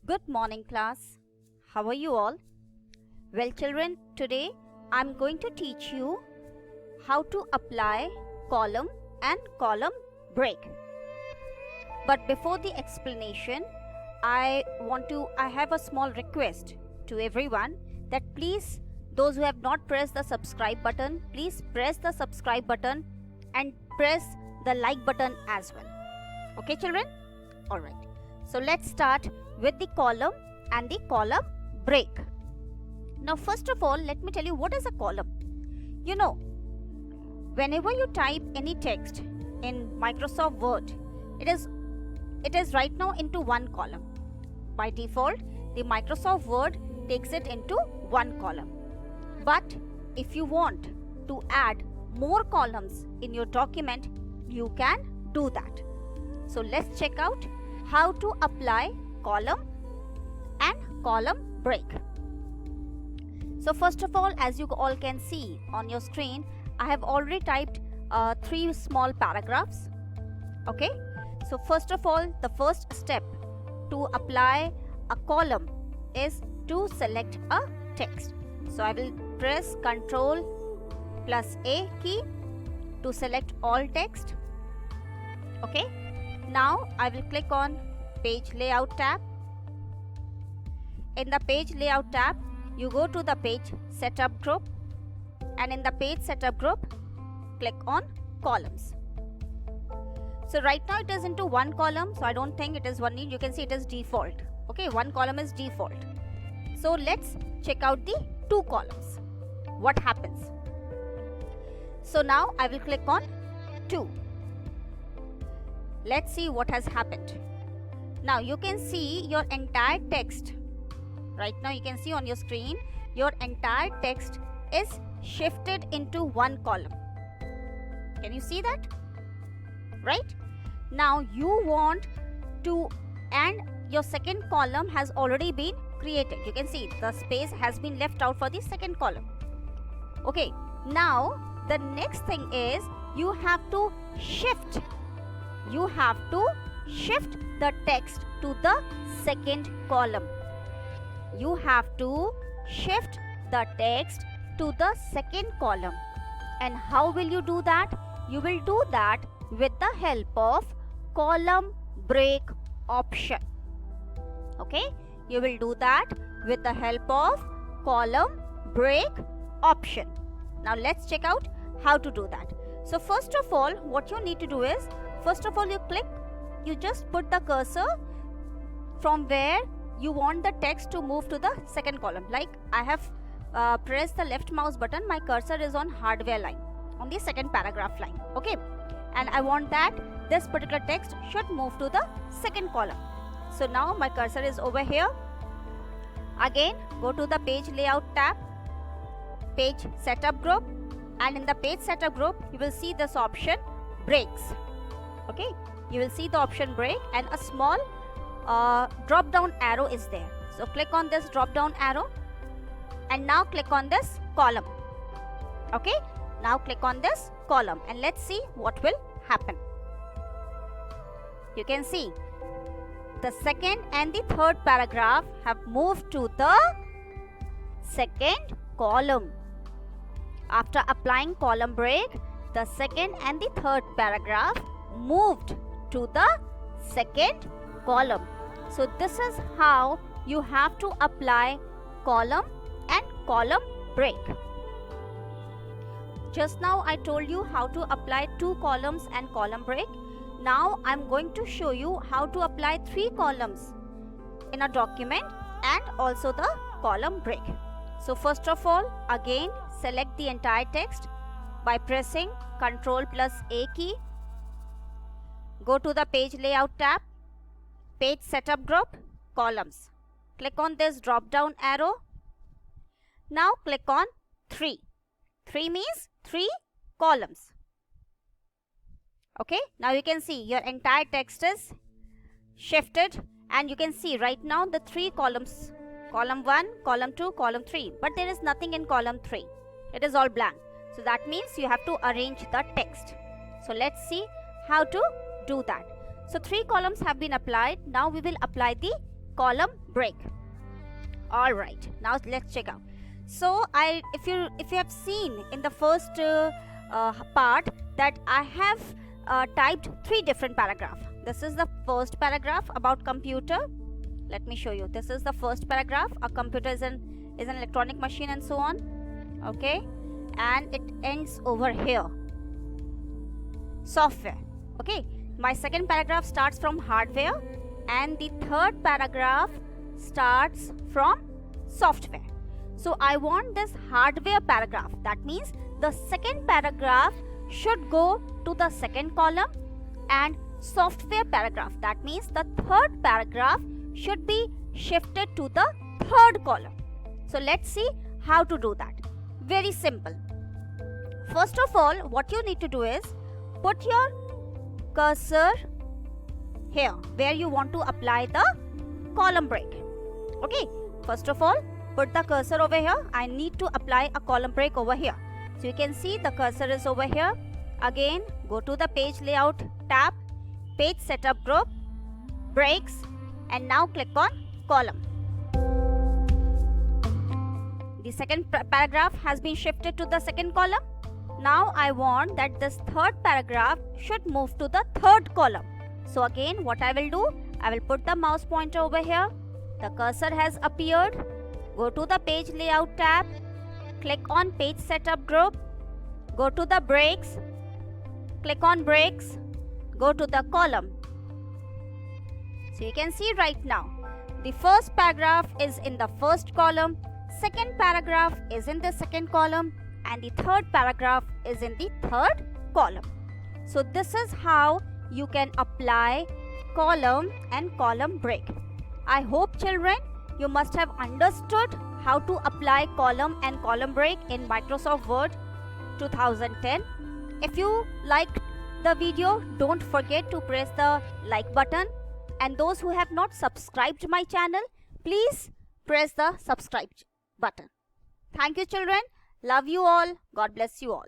Good morning, class. How are you all? Well, children, today I'm going to teach you how to apply column and column break. But before the explanation, I have a small request to everyone that please, those who have not pressed the subscribe button, please press the subscribe button and press the like button as well. Okay, children? Alright. So let's start with the column and the column break. Now, first of all, let me tell you what is a column. You know, whenever you type any text in Microsoft Word, it is right now into one column. By default, the Microsoft Word takes it into one column. But if you want to add more columns in your document, you can do that. So let's check out how to apply column and column break. So first of all, as you all can see on your screen, I have already typed 3 small paragraphs. Okay. So first of all, the first step to apply a column is to select a text. So I will press Ctrl plus A key to select all text. Okay. Now I will click on Page Layout tab. In the Page Layout tab, you go to the Page Setup group, and in the Page Setup group, click on Columns. So right now it is into one column, so I don't think it is one need. You can see it is default. Okay, one column is default. So let's check out the 2 columns. What happens? So now I will click on 2. Let's see what has happened. Now you can see your entire text. Right now you can see on your screen, your entire text is shifted into one column. Can you see that? Right? Now you want to, and your second column has already been created. You can see the space has been left out for the second column. Okay. Now the next thing is you have to shift. You have to shift the text to the second column. You have to shift the text to the second column. And how will you do that? You will do that with the help of column break option. Okay? You will do that with the help of column break option. Now let's check out how to do that. So first of all, what you need to do is, first of all, you just put the cursor from where you want the text to move to the second column. Like I have pressed the left mouse button, my cursor is on hardware line, on the second paragraph line. Okay, and I want that this particular text should move to the second column. So now my cursor is over here. Again, go to the Page Layout tab, Page Setup group, and in the Page Setup group, you will see this option Breaks. Okay, you will see the option Break, and a small drop down arrow is there. So click on this drop down arrow, and now click on this column. Okay, now click on this column, and let's see what will happen. You can see the second and the third paragraph have moved to the second column. After applying column break, the second and the third paragraph moved to the second column. So this is how you have to apply column and column break. Just now I told you how to apply 2 columns and column break. Now I'm going to show you how to apply 3 columns in a document and also the column break. So first of all, again select the entire text by pressing Ctrl plus A key. Go to the Page Layout tab, Page Setup group, Columns. Click on this drop down arrow. Now click on 3. 3 means 3 columns. Okay, now you can see your entire text is shifted, and you can see right now the 3 columns, column 1, column 2, column 3, but there is nothing in column 3. It is all blank. So that means you have to arrange the text. So let's see how to do that. So 3 columns have been applied. Now we will apply the column break. All right, now let's check out. So if you have seen in the first part that I have typed 3 different paragraphs. This is the first paragraph about computer. Let me show you. This is the first paragraph. A computer is an electronic machine and so on. Okay, and it ends over here. Software. Okay, my second paragraph starts from hardware, and the third paragraph starts from software. So I want this hardware paragraph. That means the second paragraph should go to the second column, and software paragraph, that means the third paragraph should be shifted to the third column. So let's see how to do that. Very simple. First of all, what you need to do is put your cursor here where you want to apply the column break. Okay, first of all, put the cursor over here. I need to apply a column break over here. So you can see the cursor is over here. Again, go to the page layout tab, page setup group, breaks, and now click on column. The second paragraph has been shifted to the second column. Now I want that this third paragraph should move to the third column. So again, what I will do, I will put the mouse pointer over here. The cursor has appeared. Go to the page layout tab, click on page setup group, go to the breaks, click on breaks, go to the column. So you can see right now, the first paragraph is in the first column, second paragraph is in the second column, and the third paragraph is in the third column. So this is how you can apply column and column break. I hope children, you must have understood how to apply column and column break in Microsoft Word 2010. If you liked the video, don't forget to press the like button, and those who have not subscribed my channel, please press the subscribe button. Thank you children. Love you all. God bless you all.